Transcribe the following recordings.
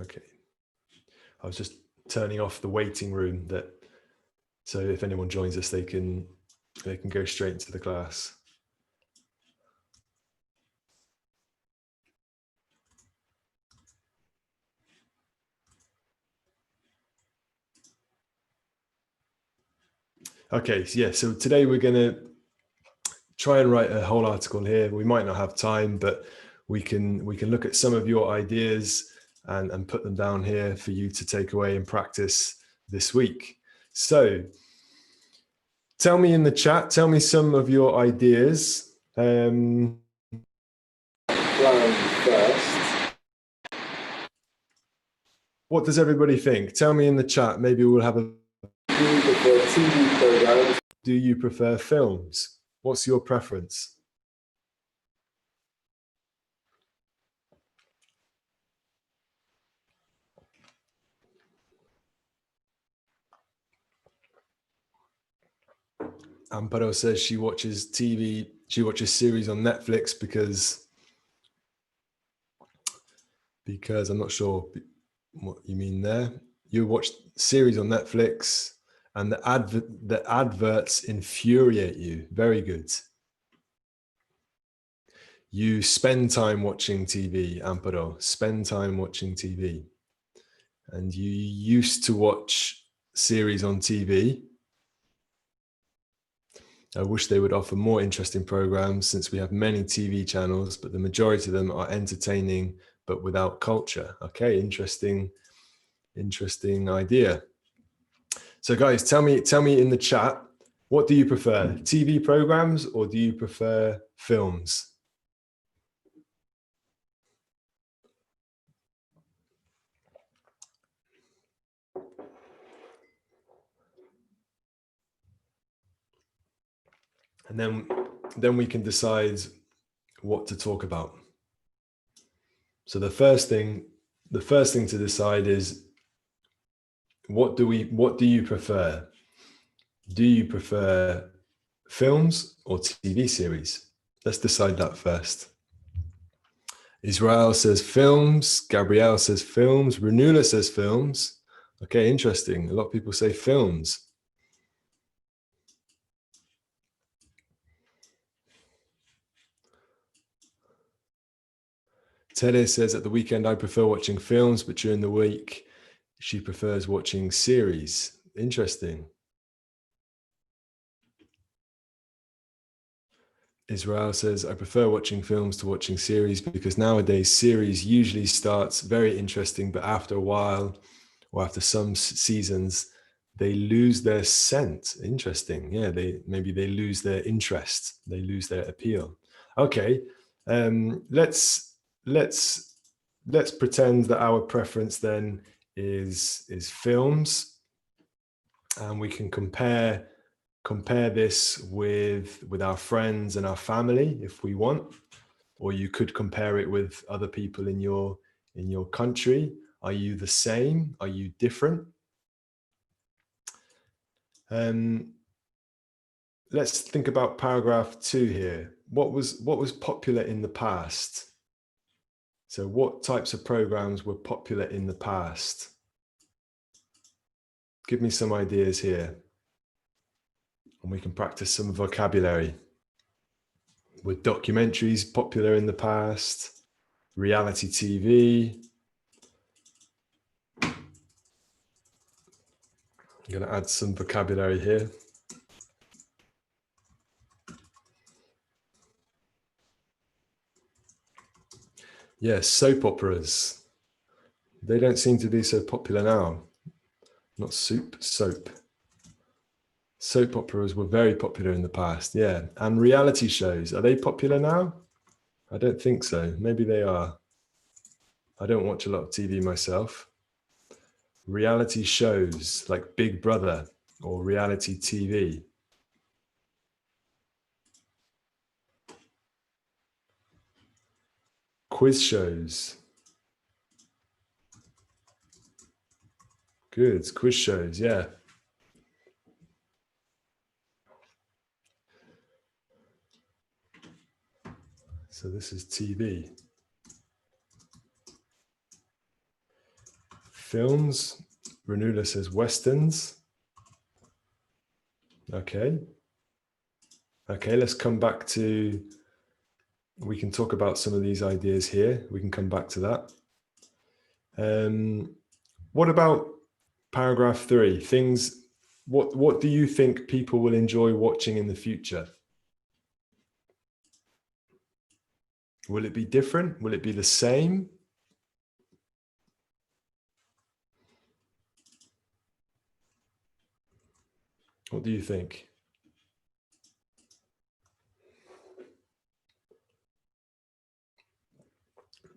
Okay. I was just turning off the waiting room so if anyone joins us, they can go straight into the class. Okay, so yeah, so today we're going to try and write a whole article here. We might not have time, but we can look at some of your ideas and put them down here for you to take away and practice this week. So tell me in the chat, tell me some of your ideas. Plan first. What does everybody think? Tell me in the chat. Maybe we'll have a... Do you prefer TV programs? Do you prefer films? What's your preference? Amparo says she watches TV, she watches series on Netflix because I'm not sure what you mean there. You watch series on Netflix and the adverts infuriate you. Very good. You spend time watching TV, Amparo, spend time watching TV. And you used to watch series on TV. I wish they would offer more interesting programs since we have many TV channels, but the majority of them are entertaining, but without culture. Okay, interesting idea. So guys, tell me in the chat, what do you prefer? TV programs or do you prefer films? And then we can decide what to talk about. So the first thing to decide is, what do you prefer? Do you prefer films or TV series? Let's decide that first. Israel says films. Gabrielle says films. Renula says films. Okay, interesting. A lot of people say films. Tere says at the weekend, I prefer watching films, but during the week, she prefers watching series. Interesting. Israel says, I prefer watching films to watching series because nowadays series usually starts very interesting, but after a while or after some seasons, they lose their scent. Interesting. Yeah, maybe they lose their interest. They lose their appeal. Okay, let's pretend that our preference then is films, and we can compare this with our friends and our family if we want, or you could compare it with other people in your country. Are you the same? Are you different? Let's think about paragraph 2 here. What was popular in the past? So what types of programs were popular in the past? Give me some ideas here, and we can practice some vocabulary. Were documentaries popular in the past? Reality TV? I'm going to add some vocabulary here. Yes, soap operas. They don't seem to be so popular now. Not soup, soap. Soap operas were very popular in the past, yeah. And reality shows, are they popular now? I don't think so. Maybe they are. I don't watch a lot of TV myself. Reality shows like Big Brother or reality TV. Quiz shows. Good, quiz shows, yeah. So this is TV. Films. Renula says Westerns. Okay. Okay, let's come back to, we can talk about some of these ideas here. We can come back to that. What about paragraph 3? Things, what do you think people will enjoy watching in the future? Will it be different? Will it be the same? What do you think?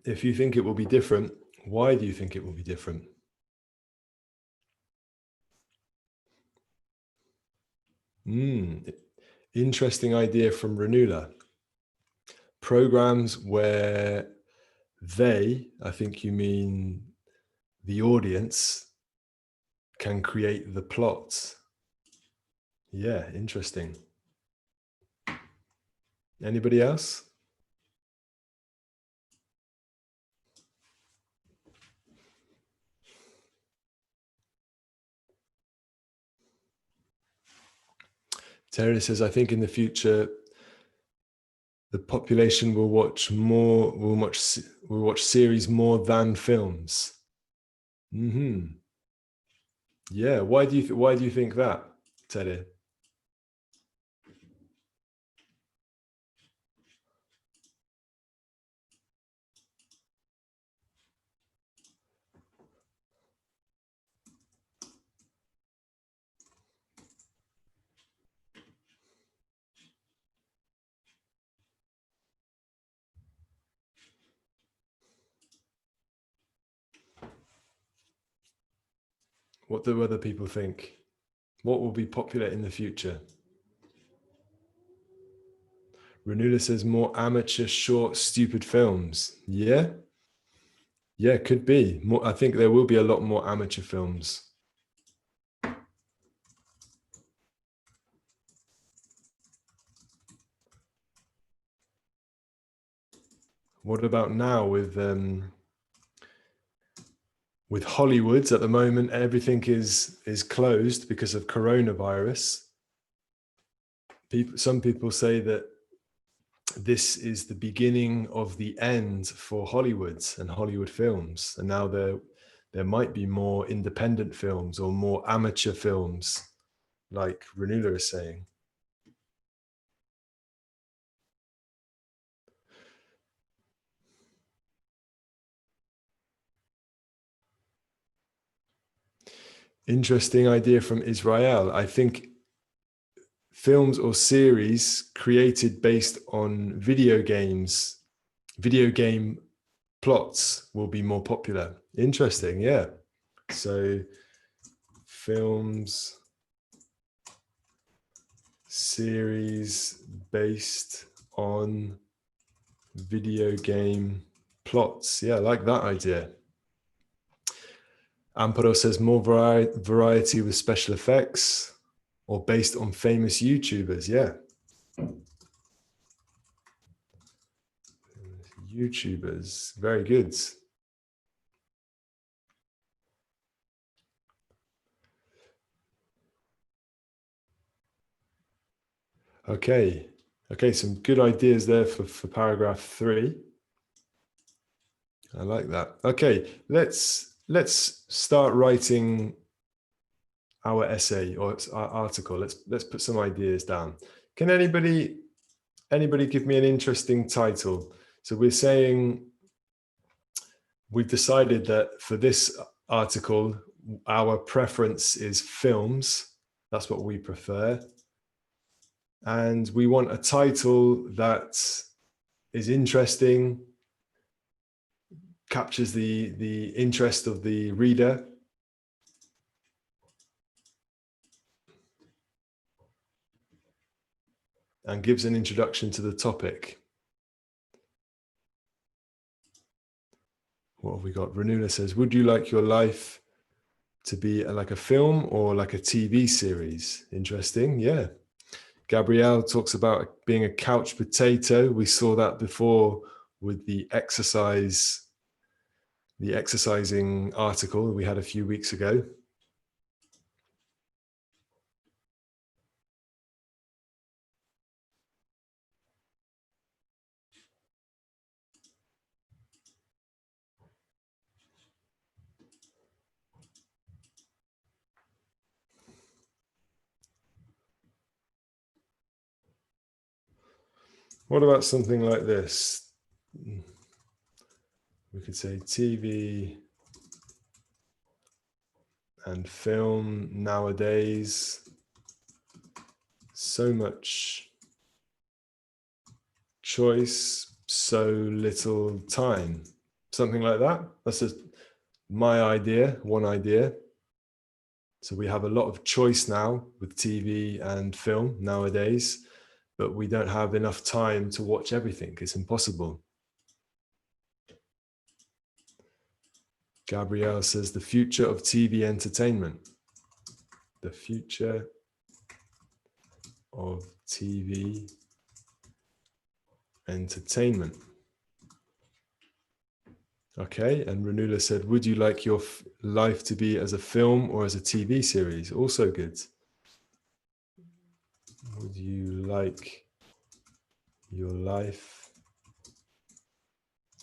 If you think it will be different, why do you think it will be different? Interesting idea from Renula. Programs where they, I think you mean the audience, can create the plots. Yeah, interesting. Anybody else? Terry says, I think in the future, the population will watch more, will watch series more than films. Yeah, why do you think that, Terry? What do other people think? What will be popular in the future? Renula says more amateur, short, stupid films. Yeah? Yeah, could be. More, I think there will be a lot more amateur films. What about now with Hollywoods at the moment? Everything is closed because of coronavirus. Some people say that this is the beginning of the end for Hollywoods and Hollywood films, and now there might be more independent films or more amateur films, like Renula is saying. Interesting idea from Israel. I think films or series created based on video games, video game plots will be more popular. Interesting, yeah. So films, series based on video game plots. Yeah, I like that idea. Amparo says more variety with special effects or based on famous YouTubers. Yeah. YouTubers, very good. Okay. Okay, some good ideas there for paragraph 3. I like that. Okay, let's start writing our essay or our article. Let's put some ideas down. Can anybody give me an interesting title? So we're saying we've decided that for this article, our preference is films. That's what we prefer. And we want a title that is interesting, captures the interest of the reader. And gives an introduction to the topic. What have we got? Renula says, would you like your life to be like a film or like a TV series? Interesting, yeah. Gabrielle talks about being a couch potato. We saw that before with the exercise the exercising article we had a few weeks ago. What about something like this? We could say TV and film nowadays, so much choice, so little time. Something like that. That's just my idea, one idea. So we have a lot of choice now with TV and film nowadays, but we don't have enough time to watch everything. It's impossible. Gabrielle says the future of TV entertainment. The future of TV entertainment. Okay, and Renula said, would you like your life to be as a film or as a TV series? Also good. Would you like your life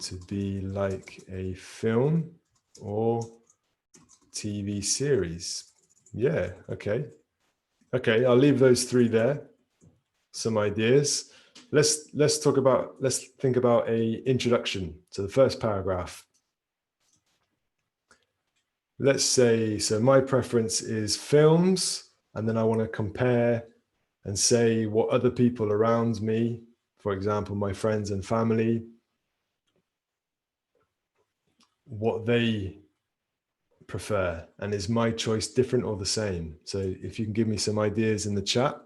to be like a film or TV series? Yeah, okay. Okay, I'll leave those three there. Some ideas. Let's think about a introduction to the first paragraph. Let's say, so my preference is films, and then I want to compare and say what other people around me, for example, my friends and family, what they prefer, and is my choice different or the same? So if you can give me some ideas in the chat.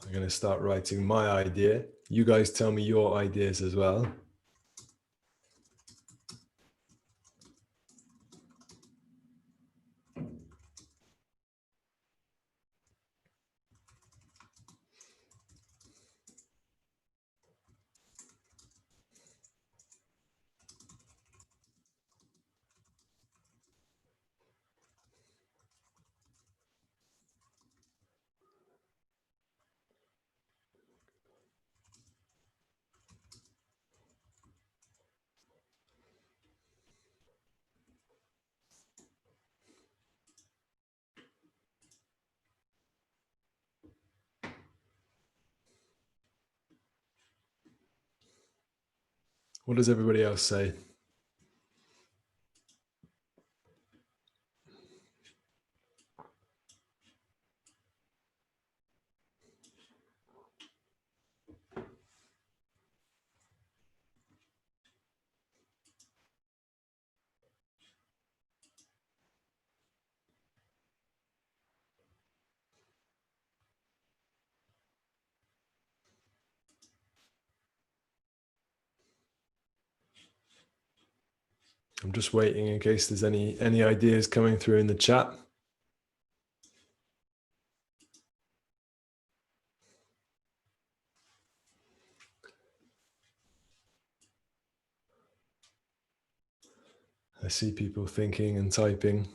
I'm going to start writing my idea. You guys tell me your ideas as well. What does everybody else say? I'm just waiting in case there's any ideas coming through in the chat. I see people thinking and typing.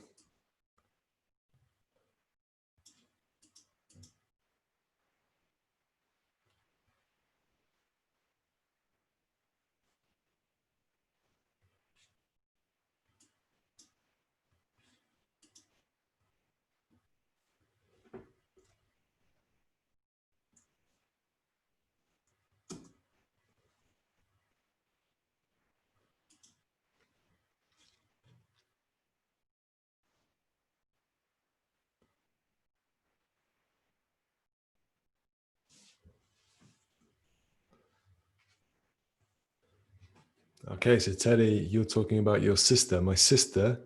Okay, so Teddy, you're talking about your sister. My sister,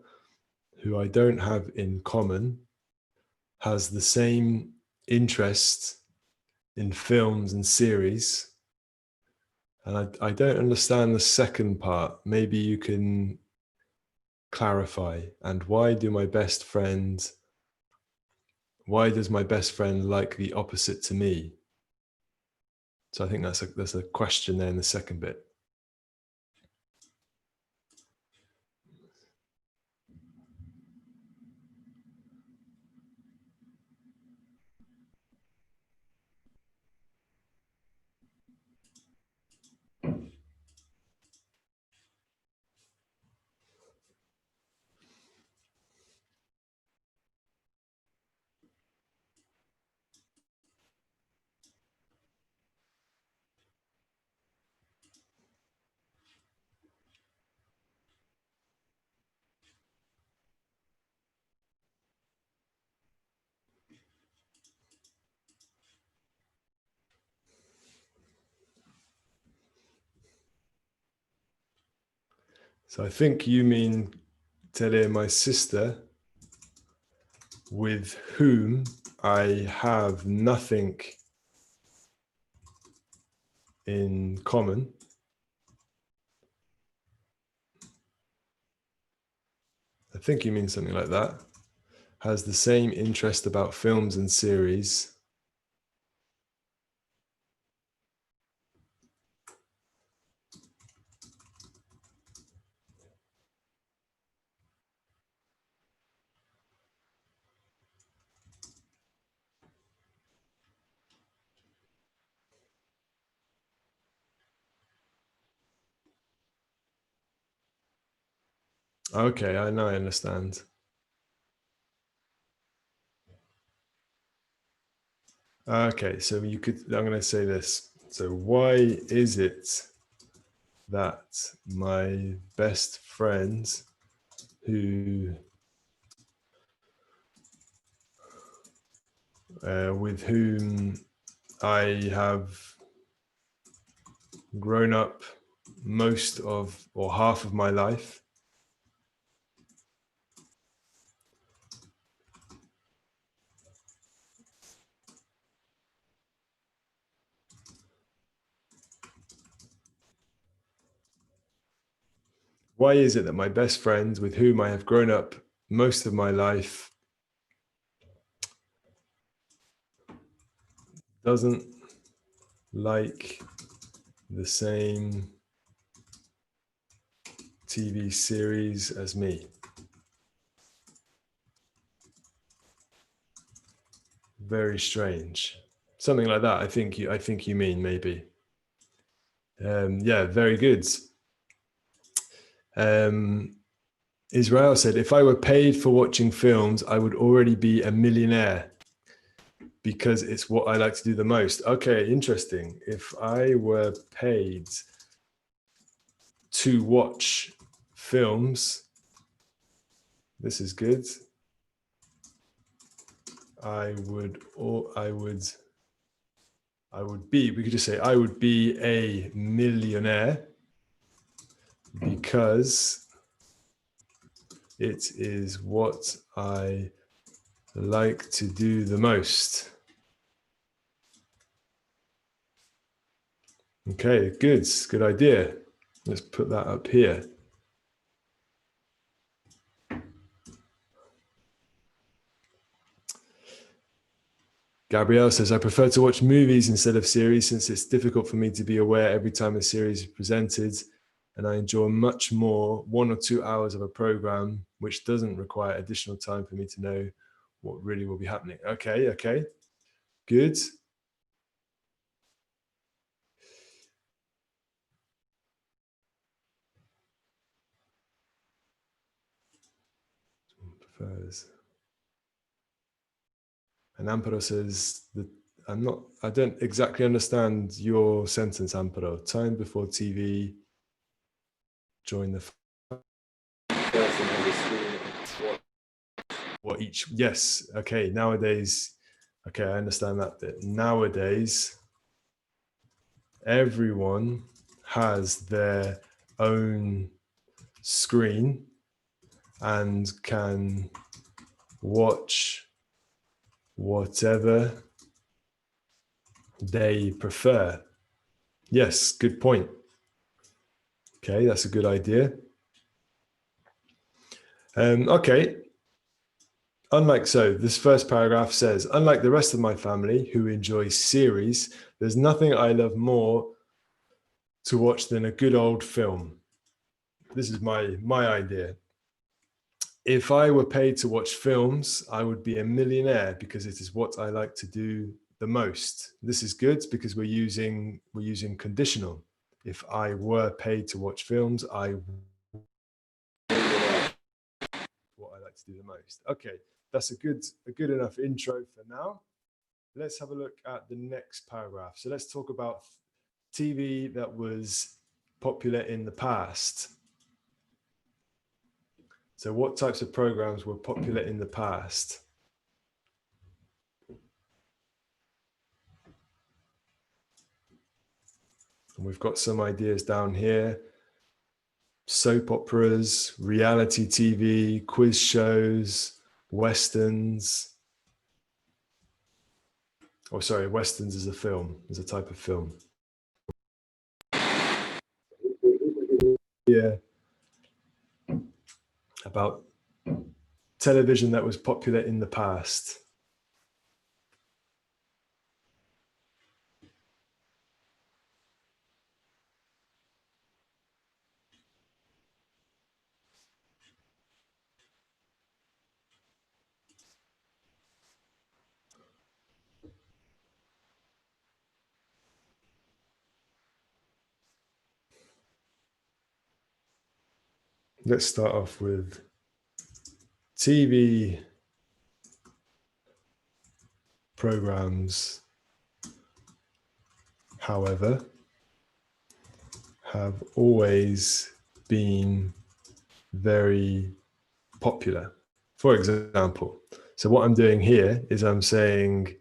who I don't have in common, has the same interest in films and series. And I don't understand the second part. Maybe you can clarify. And why does my best friend like the opposite to me? So I think there's a question there in the second bit. So I think you mean, Tele, my sister, with whom I have nothing in common. I think you mean something like that. Has the same interest about films and series. Okay, I know, I understand. Okay, so I'm going to say this. So why is it that my best friend with whom I have grown up most of or half of my life, why is it that my best friend with whom I have grown up most of my life doesn't like the same TV series as me? Very strange. Something like that. I think you mean, maybe. Yeah, very good. Israel said, if I were paid for watching films, I would already be a millionaire because it's what I like to do the most. Okay, interesting. If I were paid to watch films, this is good. I would be, we could just say, I would be a millionaire because it is what I like to do the most. Okay, good idea. Let's put that up here. Gabrielle says, I prefer to watch movies instead of series since it's difficult for me to be aware every time a series is presented, and I enjoy much more 1 or 2 hours of a program, which doesn't require additional time for me to know what really will be happening. Okay, good. Prefers. And Amparo says that I don't exactly understand your sentence, Amparo. Time before TV, join the what each, yes, okay, nowadays, okay, I understand that bit. Nowadays, everyone has their own screen and can watch whatever they prefer. Yes, good point. Okay, that's a good idea. Okay. This first paragraph says, unlike the rest of my family who enjoy series, there's nothing I love more to watch than a good old film. This is my idea. If I were paid to watch films, I would be a millionaire because it is what I like to do the most. This is good because we're using conditional. If I were paid to watch films, I what I like to do the most. Okay, that's a good enough intro for now. Let's have a look at the next paragraph. So let's talk about TV that was popular in the past. So what types of programs were popular in the past? And we've got some ideas down here. Soap operas, reality TV, quiz shows, westerns. Oh, sorry, westerns is a film, is a type of film. Yeah. About television that was popular in the past. Let's start off with TV programs, however, have always been very popular. For example, so what I'm doing here is I'm saying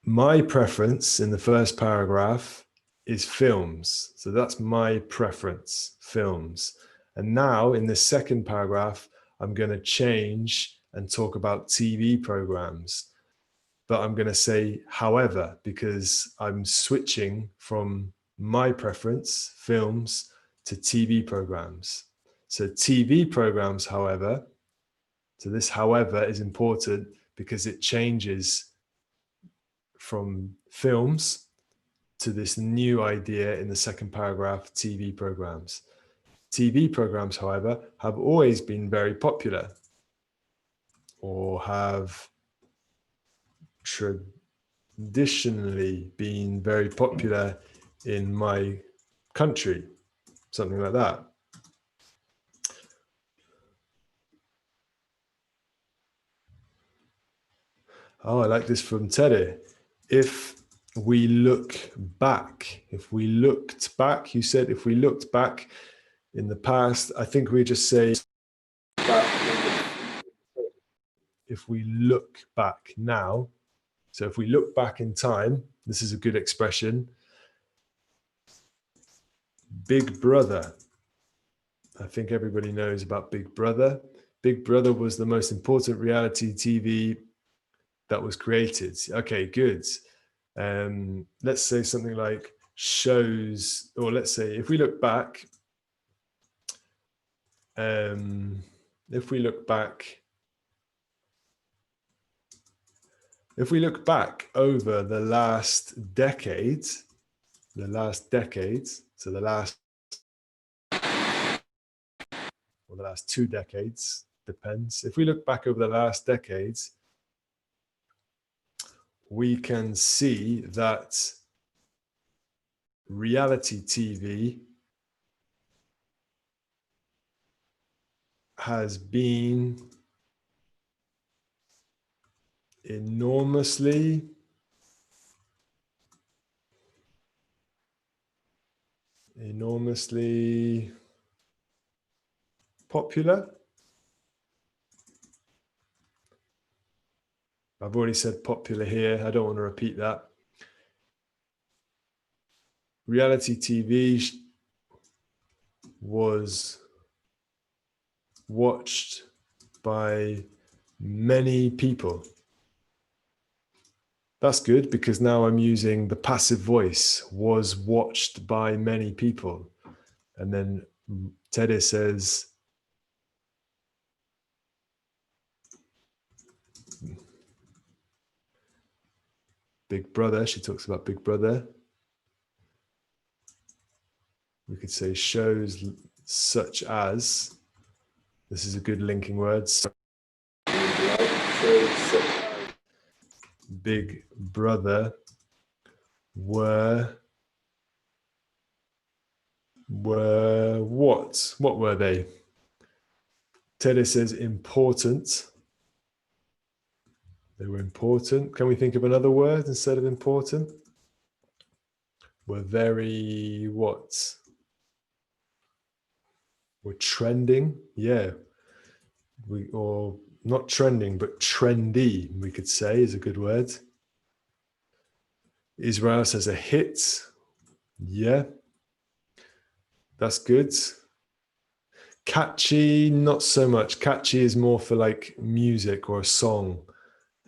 my preference in the first paragraph is films. So that's my preference, films. And now in the second paragraph, I'm going to change and talk about TV programs. But I'm going to say, however, because I'm switching from my preference, films, to TV programs. So TV programs, however, so this however is important because it changes from films to this new idea in the second paragraph, TV programs. TV programs, however, have always been very popular or have traditionally been very popular in my country, something like that. Oh, I like this from Teddy. If we look back, if we looked back, you said if we looked back in the past, I think we just say if we look back now. So if we look back in time, this is a good expression. Big Brother. I think everybody knows about Big Brother. Big Brother was the most important reality TV that was created. Okay, good. Let's say something like shows, or let's say if we look back, if we look back over the last decade, so the last or the last 2 decades, depends. If we look back over the last decades, we can see that reality TV has been enormously popular. I've already said popular here. I don't want to repeat that. reality TV was watched by many people. That's good because now I'm using the passive voice, was watched by many people. And then Tere says, Big Brother, she talks about Big Brother. We could say shows such as, this is a good linking word. Big Brother were what? What were they? Tere says important. They were important. Can we think of another word instead of important? Were very what? Were trending. Yeah. Or not trending, but trendy, we could say, is a good word. Israel says a hit. Yeah. That's good. Catchy, not so much. Catchy is more for like music or a song,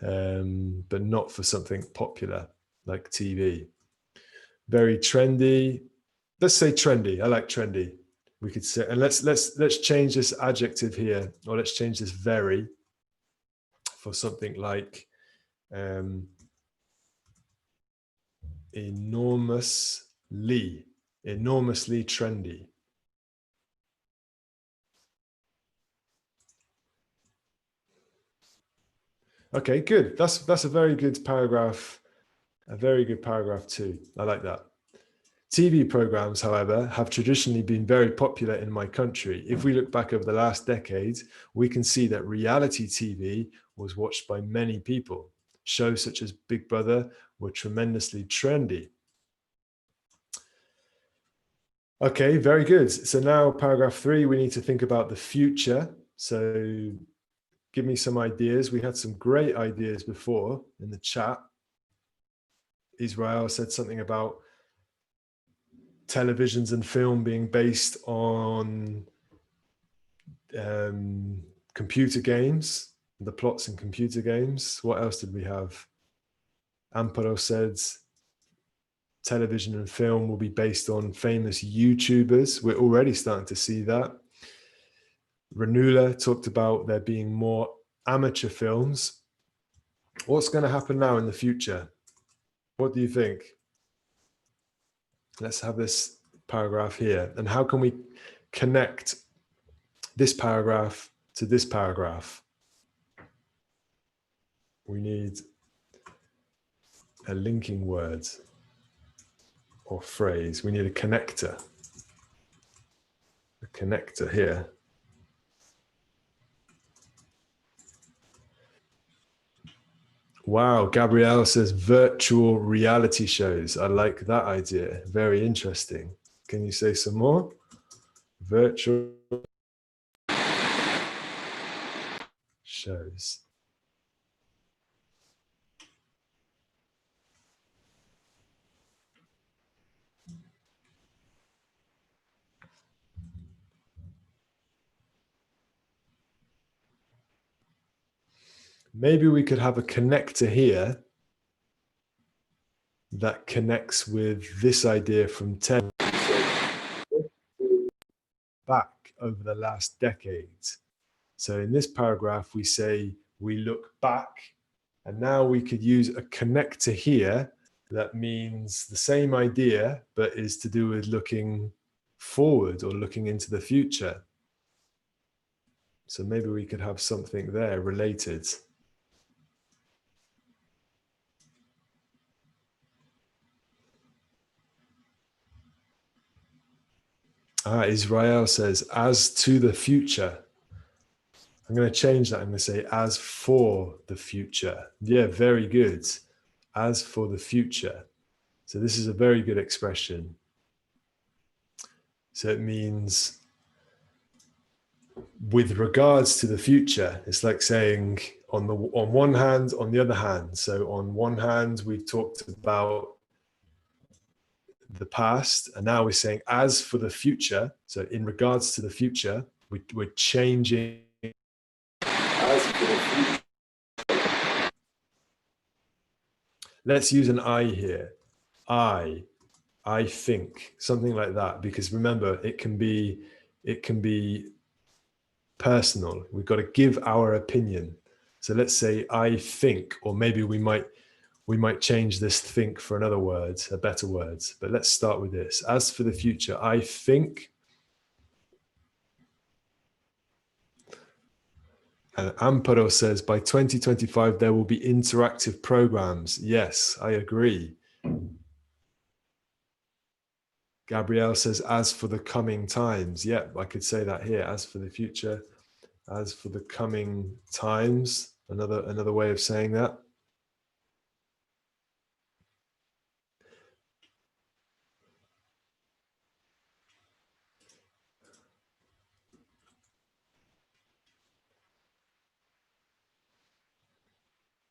but not for something popular like TV. Very trendy. Let's say trendy. I like trendy. We could say, and let's change this adjective here, or let's change this very for something like enormously trendy. Okay, good. That's a very good paragraph. A very good paragraph too. I like that. TV programs, however, have traditionally been very popular in my country. If we look back over the last decade, we can see that reality TV was watched by many people. Shows such as Big Brother were tremendously trendy. Okay, very good. So now paragraph 3, we need to think about the future. So give me some ideas. We had some great ideas before in the chat. Israel said something about televisions and film being based on computer games, the plots in computer games. What else did we have? Amparo said television and film will be based on famous YouTubers. We're already starting to see that. Renula talked about there being more amateur films. What's going to happen now in the future? What do you think? Let's have this paragraph here. And how can we connect this paragraph to this paragraph? We need a linking word or phrase. We need a connector. A connector here. Wow, Gabrielle says virtual reality shows. I like that idea. Very interesting. Can you say some more? Virtual shows. Maybe we could have a connector here that connects with this idea from 10 back over the last decades. So in this paragraph, we say we look back, and now we could use a connector here that means the same idea, but is to do with looking forward or looking into the future. So maybe we could have something there related. Israel says, as to the future. I'm going to change that. I'm going to say, as for the future. Yeah, very good. As for the future. So this is a very good expression. So it means with regards to the future. It's like saying on one hand, on the other hand. So on one hand, we've talked about the past, and now we're saying as for the future. So in regards to the future, we're changing. As for the future. Let's use an I here. I think, something like that, because remember, it can be personal. We've got to give our opinion. So let's say I think, or maybe we might change this think for another word, a better word. But let's start with this. As for the future, I think. Amparo says, by 2025, there will be interactive programs. Yes, I agree. Gabrielle says, as for the coming times. Yep, I could say that here. As for the future, as for the coming times. Another way of saying that.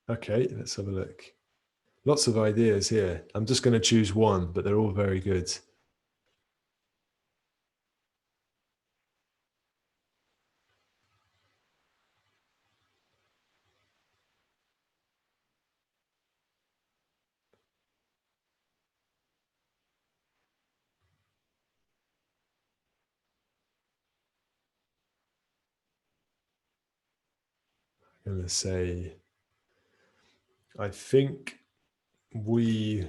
Okay, let's have a look. Lots of ideas here. I'm just going to choose one, but they're all very good. I'm going to say, I think we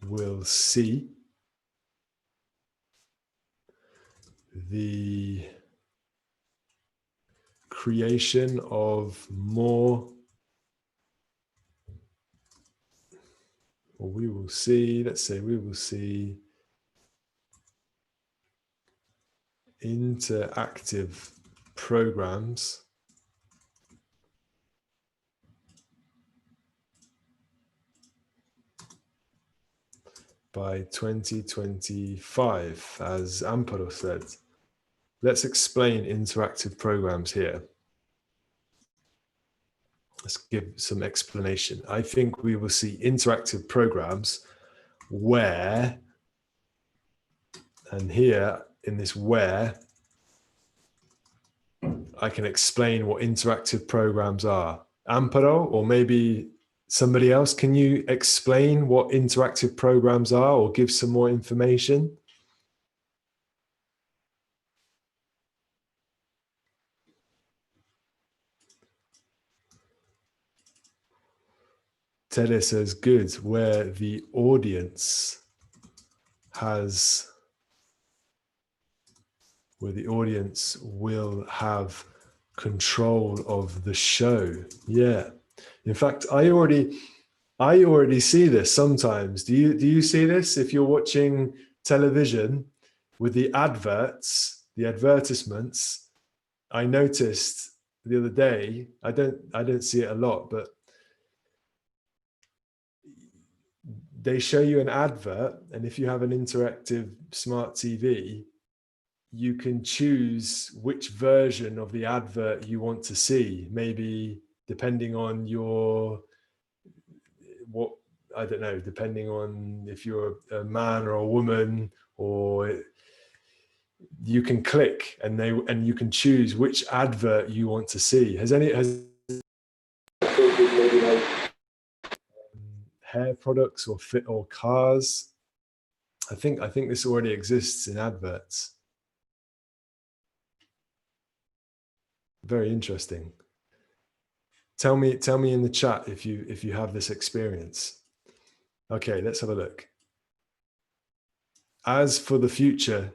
will see the creation of more, or we will see, let's say we will see interactive programs by 2025, as Amparo said. Let's explain interactive programs here. Let's give some explanation. I think we will see interactive programs where, and here in this where, I can explain what interactive programs are. Amparo, or maybe somebody else, can you explain what interactive programs are or give some more information? Tere says, good, where the audience will have control of the show. Yeah. In fact, I already see this sometimes. Do you see this if you're watching television with the adverts, the advertisements? I noticed the other day, I don't see it a lot, but they show you an advert, and if you have an interactive smart TV, you can choose which version of the advert you want to see, maybe depending on I don't know, depending on if you're a man or a woman, or you can click and you can choose which advert you want to see. Has hair products or fit or cars? I think this already exists in adverts. Very interesting. Tell me in the chat if you have this experience. Okay, let's have a look. As for the future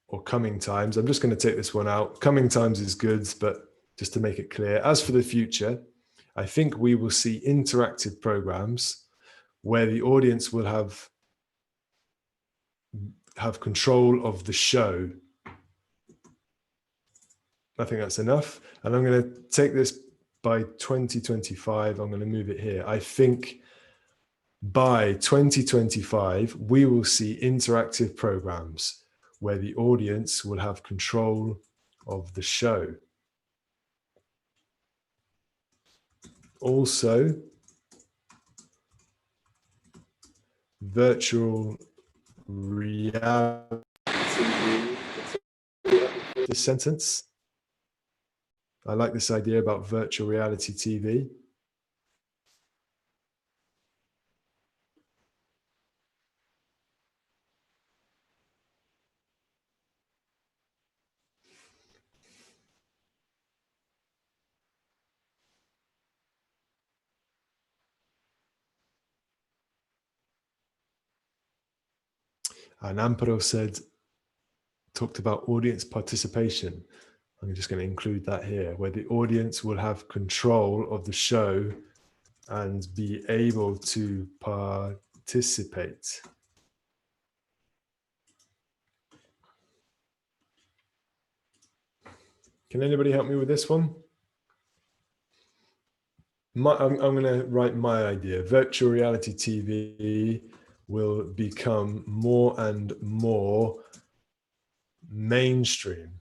or coming times, I'm just going to take this one out. Coming times is good, but just to make it clear, as for the future, I think we will see interactive programs where the audience will have control of the show. I think that's enough. And I'm going to take this by 2025. I'm going to move it here. I think by 2025, we will see interactive programs where the audience will have control of the show. Also, virtual reality. This sentence. I like this idea about virtual reality TV. And Amparo talked about audience participation. I'm just going to include that here, where the audience will have control of the show and be able to participate. Can anybody help me with this one? I'm going to write my idea. Virtual reality TV will become more and more mainstream.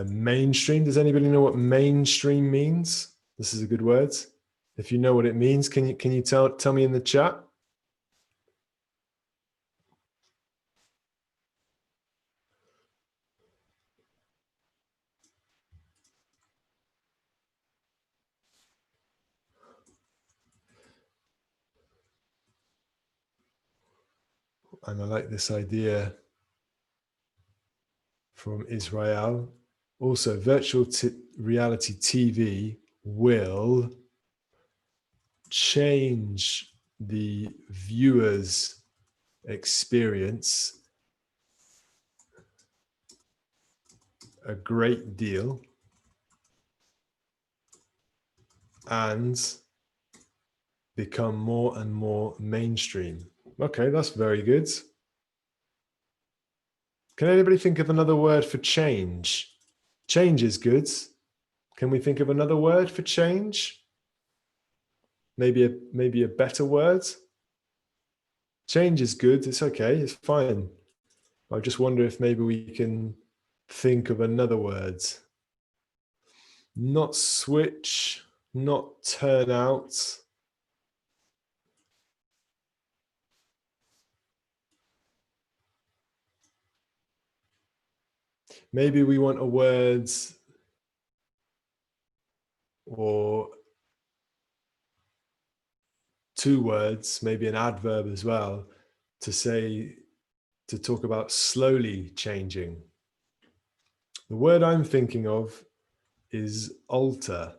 Mainstream. Does anybody know what mainstream means? This is a good word. If you know what it means, can you tell me in the chat? And I like this idea from Israel. Also, virtual reality TV will change the viewer's experience a great deal and become more and more mainstream. Okay, that's very good. Can anybody think of another word for change? Change is good. Can we think of another word for change? Maybe a better word? Change is good. It's okay. It's fine. I just wonder if maybe we can think of another word. Not switch, not turn out. Maybe we want a word or two words, maybe an adverb as well, to talk about slowly changing. The word I'm thinking of is alter.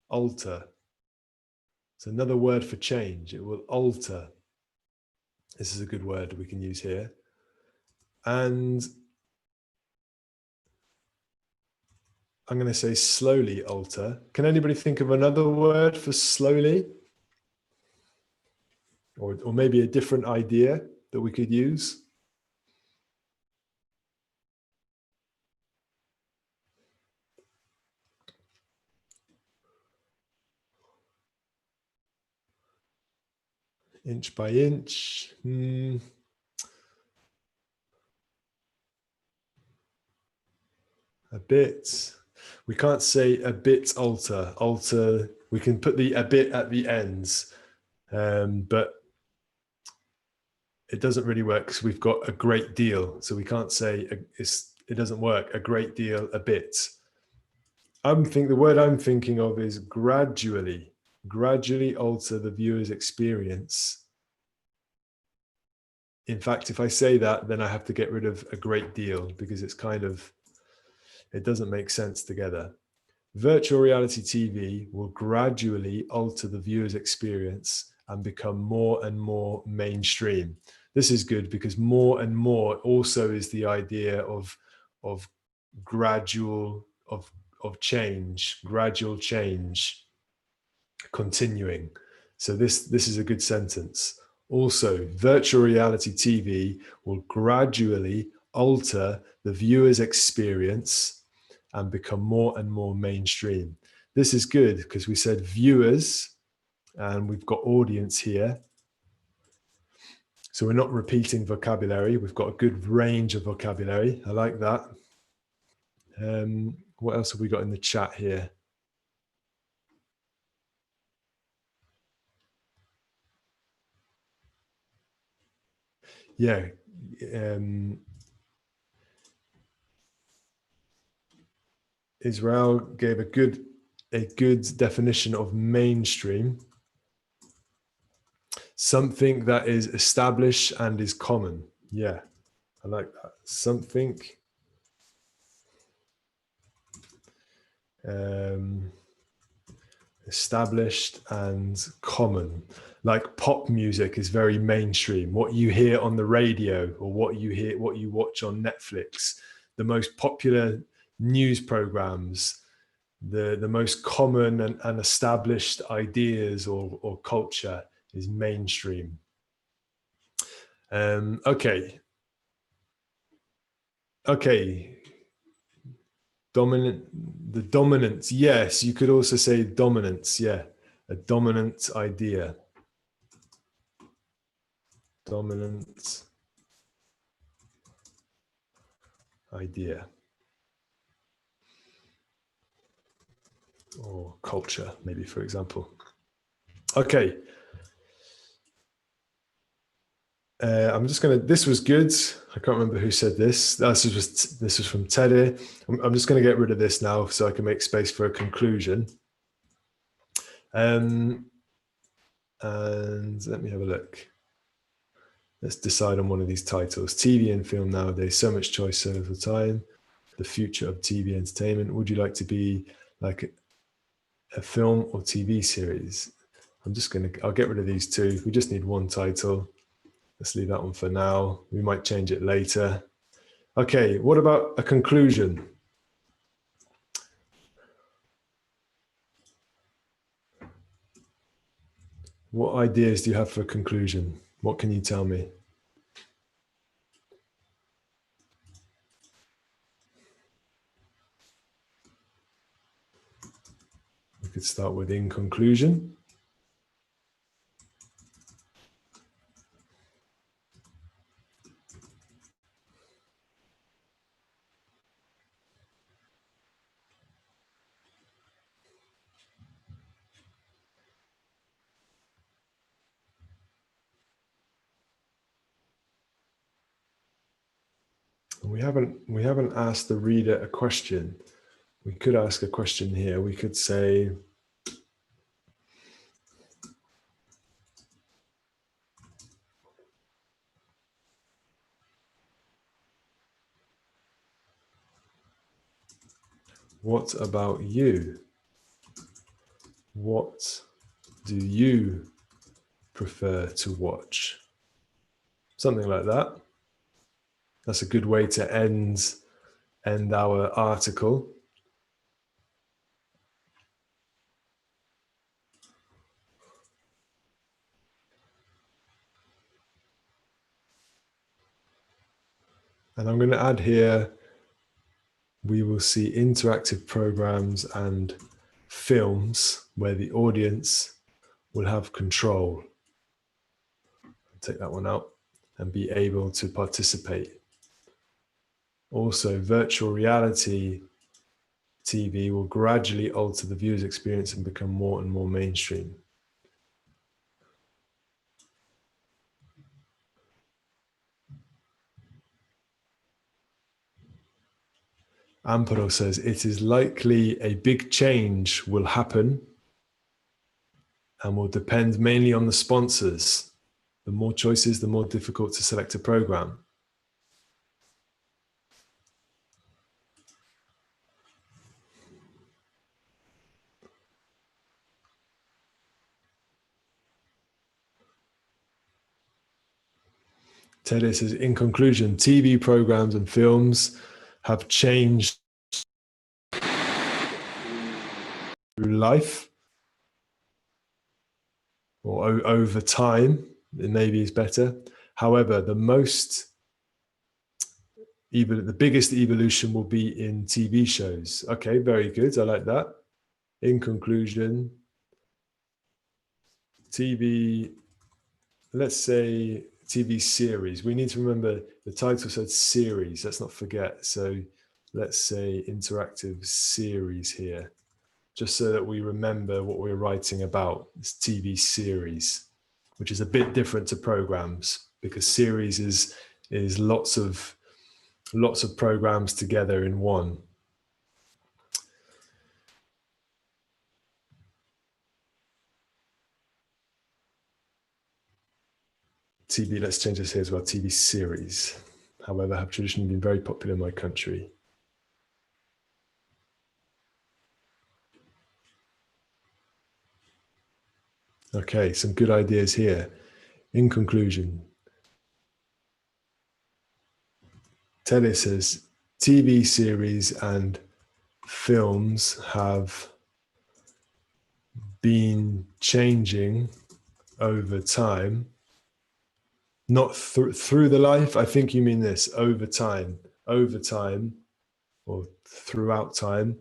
Alter. It's another word for change. It will alter. This is a good word we can use here. And I'm going to say slowly alter. Can anybody think of another word for slowly? Or maybe a different idea that we could use? Inch by inch. A bit. We can't say a bit alter. Alter. We can put the a bit at the ends, but it doesn't really work because we've got a great deal. So we can't say it doesn't work. A great deal, a bit. The word I'm thinking of is gradually. Gradually alter the viewer's experience. In fact, if I say that, then I have to get rid of a great deal because it's it doesn't make sense together. Virtual reality TV will gradually alter the viewer's experience and become more and more mainstream. This is good because more and more also is the idea of gradual, of change, gradual change, continuing. So this is a good sentence. Also, virtual reality TV will gradually alter the viewer's experience and become more and more mainstream. This is good because we said viewers and we've got audience here. So we're not repeating vocabulary. We've got a good range of vocabulary. I like that. What else have we got in the chat here? yeah. Israel gave a good definition of mainstream. Something that is established and is common. Yeah, I like that. Something established and common. Like pop music is very mainstream. What you hear on the radio or what you watch on Netflix, the most popular news programs, the most common and established ideas or culture is mainstream. Okay. The dominance. Yes, you could also say dominance. Yeah, a dominant idea. Dominant idea. Or culture, maybe, for example. Okay. I'm just going to, this was good. I can't remember who said this. This was from Teddy. I'm just going to get rid of this now so I can make space for a conclusion. And let me have a look. Let's decide on one of these titles. TV and film nowadays, so much choice all the time. The future of TV entertainment. Would you like to be like a film or TV series? I'll get rid of these two. We just need one title. Let's leave that one for now. We might change it later. Okay, what about a conclusion? What ideas do you have for a conclusion? What can you tell me? We could start with in conclusion. We haven't asked the reader a question. We could ask a question here. We could say, what about you? What do you prefer to watch? Something like that. That's a good way to end our article. And I'm going to add here, we will see interactive programs and films where the audience will have control. Take that one out and be able to participate. Also, virtual reality TV will gradually alter the viewer's experience and become more and more mainstream. Amparo says, it is likely a big change will happen and will depend mainly on the sponsors. The more choices, the more difficult to select a program. Teddy says, in conclusion, TV programs and films have changed through life or over time. It maybe is better. However, the biggest evolution will be in TV shows. Okay, very good. I like that. In conclusion, TV, let's say TV series. We need to remember the title said series. Let's not forget. So let's say interactive series here, just so that we remember what we're writing about. This TV series, which is a bit different to programs. because series is lots of programs together in one. TV, let's change this here as well, TV series, however, have traditionally been very popular in my country. Okay, some good ideas here. In conclusion, Teddy says, TV series and films have been changing over time. Not through the life. I think you mean this, over time, or throughout time.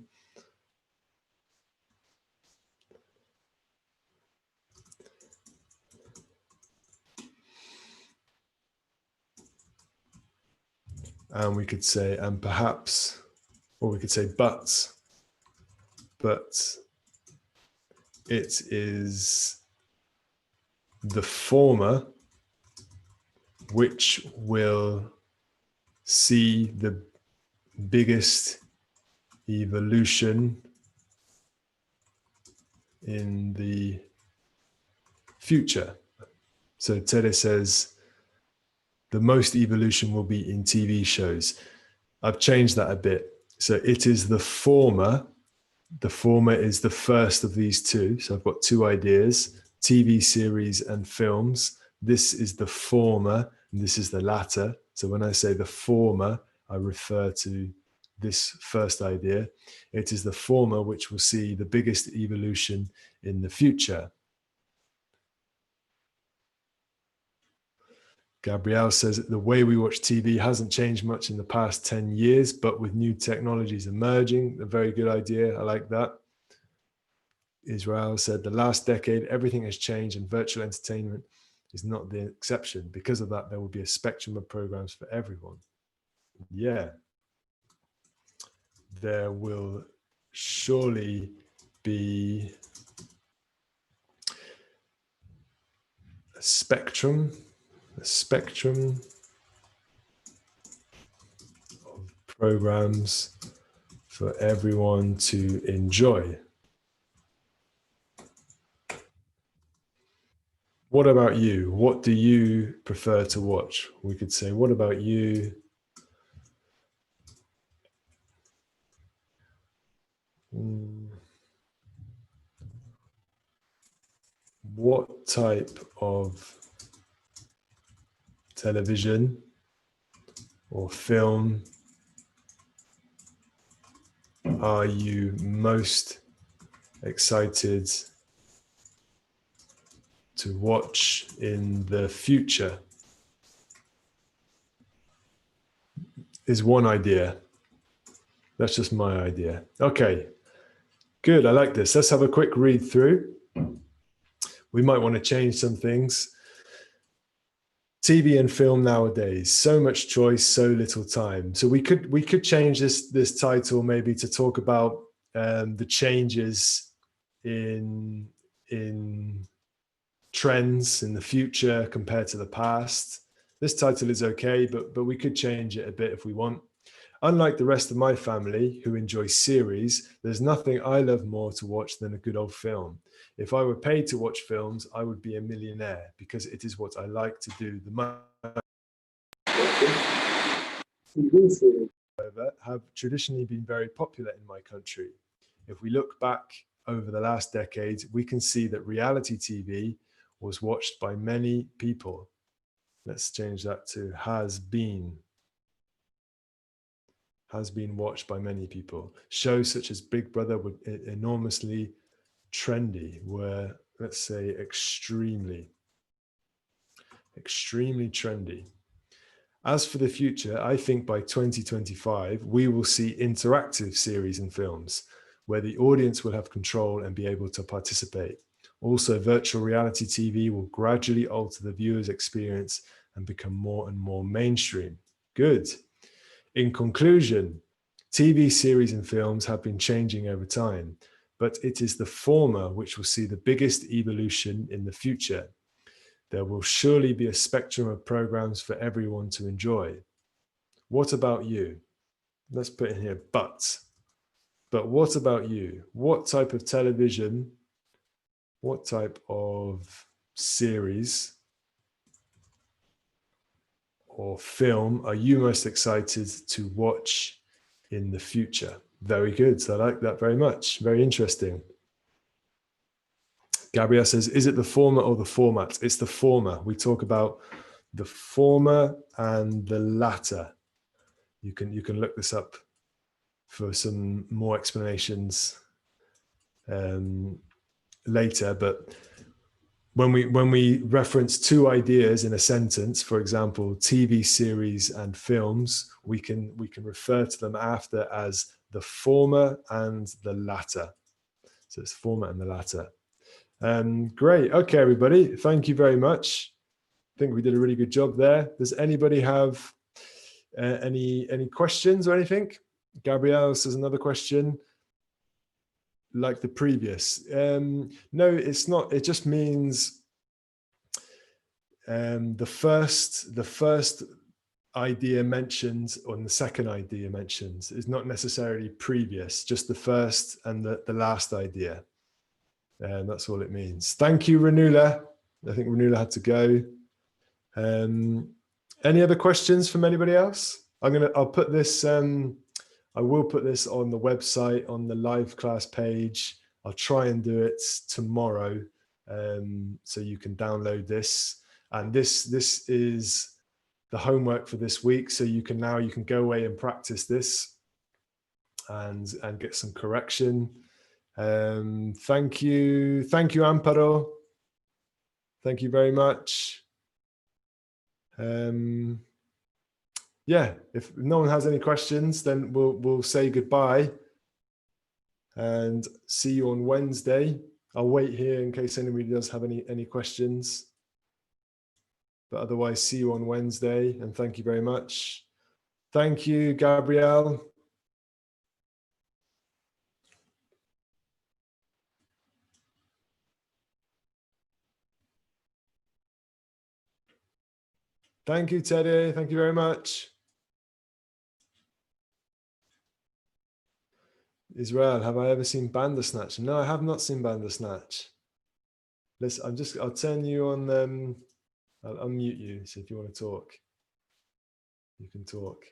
And we could say, and perhaps, or we could say, but it is the former which will see the biggest evolution in the future. So Tere says the most evolution will be in TV shows. I've changed that a bit. So it is the former. The former is the first of these two. So I've got two ideas, TV series and films. This is the former and this is the latter. So when I say the former, I refer to this first idea. It is the former which will see the biggest evolution in the future. Gabrielle says the way we watch TV hasn't changed much in the past 10 years, but with new technologies emerging, a very good idea. I like that. Israel said the last decade, everything has changed and virtual entertainment is not the exception. Because of that, there will be a spectrum of programs for everyone. Yeah. There will surely be a spectrum of programs for everyone to enjoy. What about you? What do you prefer to watch? We could say, what about you? What type of television or film are you most excited to watch in the future? Is one idea. That's just my idea. Okay, good. I like this. Let's have a quick read through. We might want to change some things. TV and film nowadays, so much choice, so little time. So we could change this title maybe to talk about the changes in trends in the future compared to the past. This title is okay, but we could change it a bit if we want. Unlike the rest of my family who enjoy series, there's nothing I love more to watch than a good old film. If I were paid to watch films, I would be a millionaire because it is what I like to do the most. However, have traditionally been very popular in my country. If we look back over the last decade, we can see that reality TV was watched by many people. Let's change that to has been watched by many people. Shows such as Big Brother were enormously trendy, were, let's say, extremely trendy. As for the future, I think by 2025, we will see interactive series and films where the audience will have control and be able to participate. Also, virtual reality TV will gradually alter the viewer's experience and become more and more mainstream. Good. In conclusion, TV series and films have been changing over time, but it is the former which will see the biggest evolution in the future. There will surely be a spectrum of programs for everyone to enjoy. What about you? Let's put in here, but what about you? What type of television, what type of series or film are you most excited to watch in the future? Very good. So I like that very much. Very interesting. Gabrielle says, is it the former or the format? It's the former. We talk about the former and the latter. You can look this up for some more explanations later, but when we reference two ideas in a sentence, for example, TV series and films, we can refer to them after as the former and the latter. So it's former and the latter. Great. Okay, everybody. Thank you very much. I think we did a really good job there. Does anybody have any questions or anything? Gabrielle says another question. Like the previous. No, it's not. It just means the first idea mentioned or the second idea mentioned is not necessarily previous, just the first and the last idea. And that's all it means. Thank you, Renula. I think Renula had to go. Any other questions from anybody else? I'll put this, I will put this on the website, on the live class page. I'll try and do it tomorrow, so you can download this. And this is the homework for this week. So you can go away and practice this and get some correction. Thank you, Amparo. Thank you very much. Yeah, if no one has any questions, then we'll say goodbye and see you on Wednesday. I'll wait here in case anybody does have any questions. But otherwise, see you on Wednesday, and thank you very much. Thank you, Gabrielle. Thank you, Teddy. Thank you very much. Israel, have I ever seen Bandersnatch? No, I have not seen Bandersnatch. I'll turn you on, I'll unmute you, so if you want to talk, you can talk.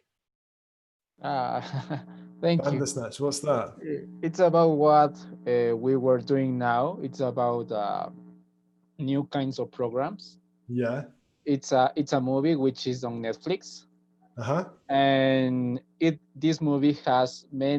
Thank you. Bandersnatch, what's that? It's about what we were doing now. It's about new kinds of programs. Yeah. It's a movie which is on Netflix. Uh-huh. And this movie has many